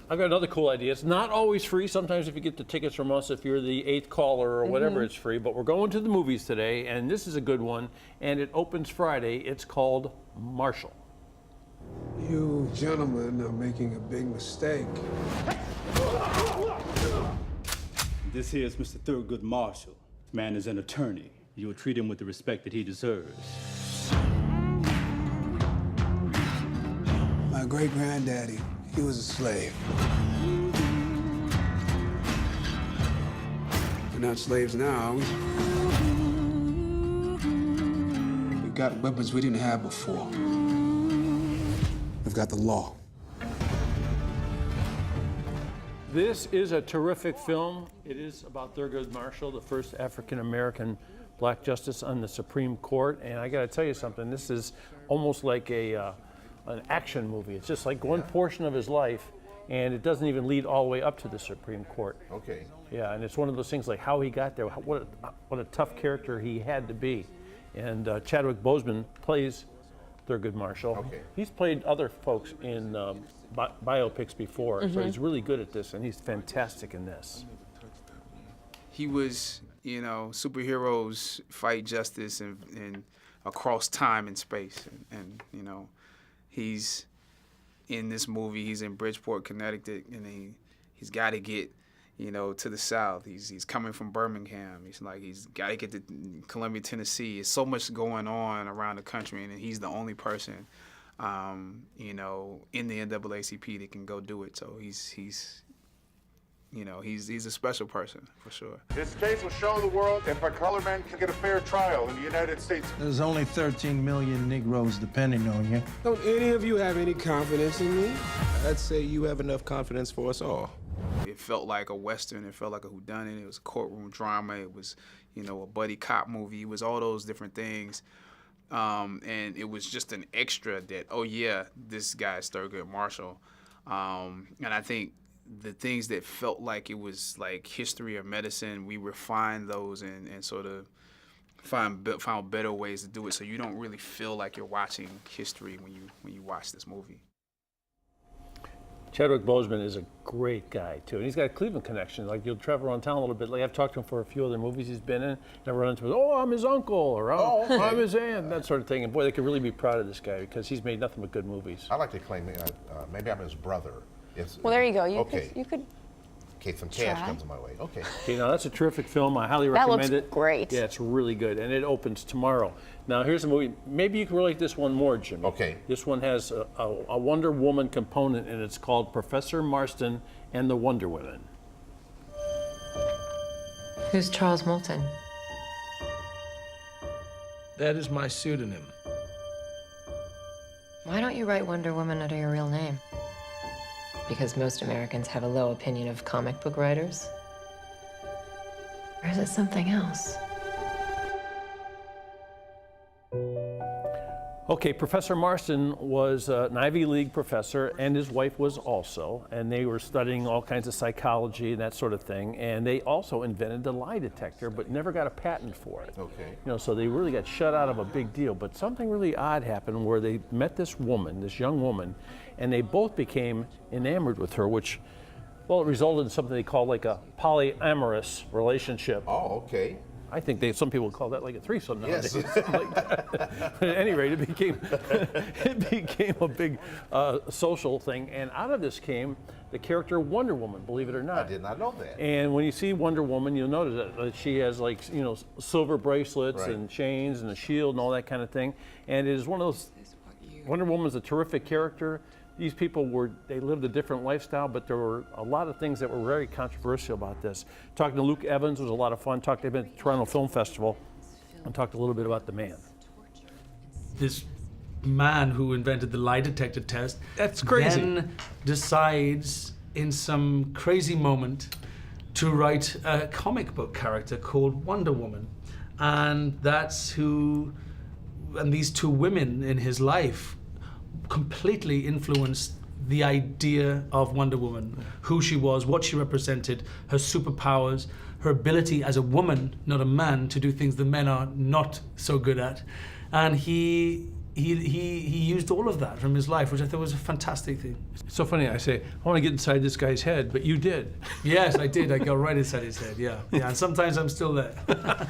I've got another cool idea. It's not always free. Sometimes if you get the tickets from us, if you're the 8th caller or whatever, it's free. But we're going to the movies today, and this is a good one. And it opens Friday. It's called Marshall. You gentlemen are making a big mistake. This here is Mr. Thurgood Marshall. Man is an attorney. You will treat him with the respect that he deserves. My great-granddaddy, he was a slave. We're not slaves now, are we? We've got weapons we didn't have before. We've got the law. This is a terrific film. It is about Thurgood Marshall, the first African-American black justice on the Supreme Court. And I got to tell you something, this is almost like an action movie. It's just like one portion of his life, and it doesn't even lead all the way up to the Supreme Court. Okay. Yeah, and it's one of those things like how he got there, what a tough character he had to be. And Chadwick Boseman plays Thurgood Marshall. Okay. He's played other folks in biopics before, so he's really good at this, and he's fantastic in this. He was, you know, superheroes fight justice and across time and space, and you know, he's in this movie. He's in Bridgeport, Connecticut, and he's got to get, you know, to the South. He's coming from Birmingham. He's got to get to Columbia, Tennessee. There's so much going on around the country, and he's the only person, you know, in the NAACP that can go do it. So he's you know, he's a special person for sure. This case will show the world if a colored man can get a fair trial in the United States. There's only 13 million Negroes depending on you. Don't any of you have any confidence in me? I'd say you have enough confidence for us all. It felt like a Western. It felt like a whodunit. It was a courtroom drama. It was, you know, a buddy cop movie. It was all those different things. And it was just an extra that, oh, yeah, this guy's Thurgood Marshall. And I think the things that felt like it was like history or medicine, we refined those and sort of found better ways to do it, so you don't really feel like you're watching history when you watch this movie. Chadwick Boseman is a great guy too, and he's got a Cleveland connection. Like, you'll travel around town a little bit. Like, I've talked to him for a few other movies he's been in, and I run into him, oh, I'm his uncle, or I'm his aunt, that sort of thing. And boy, they could really be proud of this guy because he's made nothing but good movies. I like to claim maybe I'm his brother. Well, there you go. You okay. could. Okay, some cash comes my way. Okay. Okay, now that's a terrific film. I highly recommend it. That looks great. Yeah, it's really good, and it opens tomorrow. Now, here's a movie. Maybe you can relate this one more, Jimmy. Okay. This one has a Wonder Woman component, and it's called Professor Marston and the Wonder Women. Who's Charles Moulton? That is my pseudonym. Why don't you write Wonder Woman under your real name? Because most Americans have a low opinion of comic book writers? Or is it something else? Okay, Professor Marston was an Ivy League professor, and his wife was also, and they were studying all kinds of psychology and that sort of thing, and they also invented the lie detector, but never got a patent for it. Okay. You know, so they really got shut out of a big deal, but something really odd happened where they met this woman, this young woman, and they both became enamored with her, which, well, it resulted in something they call like a polyamorous relationship. Oh, okay. I think some people call that like a threesome nowadays. Yes. Something like that. But at any rate, it became a big social thing, and out of this came the character Wonder Woman, believe it or not. I did not know that. And when you see Wonder Woman, you'll notice that she has, like, you know, silver bracelets and chains and a shield and all that kind of thing. And it is one of those. Wonder Woman's a terrific character. These people they lived a different lifestyle, but there were a lot of things that were very controversial about this. Talking to Luke Evans was a lot of fun. Talked to him at the Toronto Film Festival and talked a little bit about the man. This man who invented the lie detector test, That's crazy. then decides in some crazy moment to write a comic book character called Wonder Woman. And that's who, and these two women in his life completely influenced the idea of Wonder Woman, who she was, what she represented, her superpowers, her ability as a woman, not a man, to do things that men are not so good at. And he he used all of that from his life, which I thought was a fantastic thing. It's so funny. I say, I want to get inside this guy's head, but you did. Yes, I did. I got right inside his head. Yeah, yeah. And sometimes I'm still there.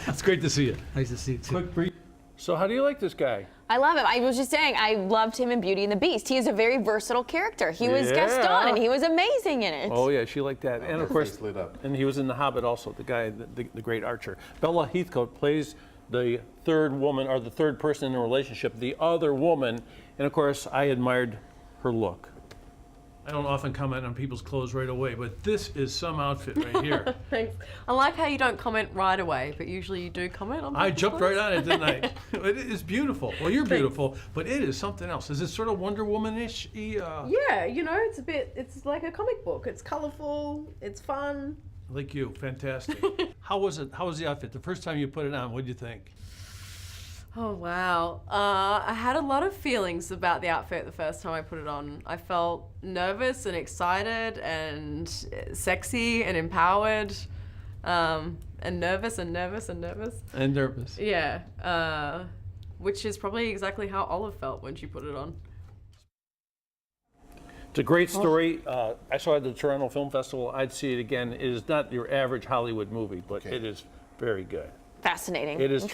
It's great to see you. Nice to see you too. Quick brief. So how do you like this guy? I love him. I was just saying, I loved him in Beauty and the Beast. He is a very versatile character. He was Gaston, and he was amazing in it. Oh yeah, she liked that. And of course, lit up. and he was in The Hobbit also. The guy, the great archer. Bella Heathcote plays the third woman, or the third person in the relationship, the other woman. And of course, I admired her look. I don't often comment on people's clothes right away, but this is some outfit right here. Thanks. I like how you don't comment right away, but usually you do comment on I people's jumped clothes. right on it, didn't I? It is beautiful. Well, you're beautiful, but it is something else. Is it sort of Wonder Woman-ish? Yeah, you know, it's like a comic book. It's colorful, it's fun. Like you, fantastic. How was it? How was the outfit? The first time you put it on, what did you think? Oh, wow. I had a lot of feelings about the outfit the first time I put it on. I felt nervous and excited and sexy and empowered, and nervous and nervous and nervous. And nervous. Yeah, which is probably exactly how Olive felt when she put it on. It's a great story. I saw it at the Toronto Film Festival. I'd see it again. It is not your average Hollywood movie, but it is very good. Fascinating. It is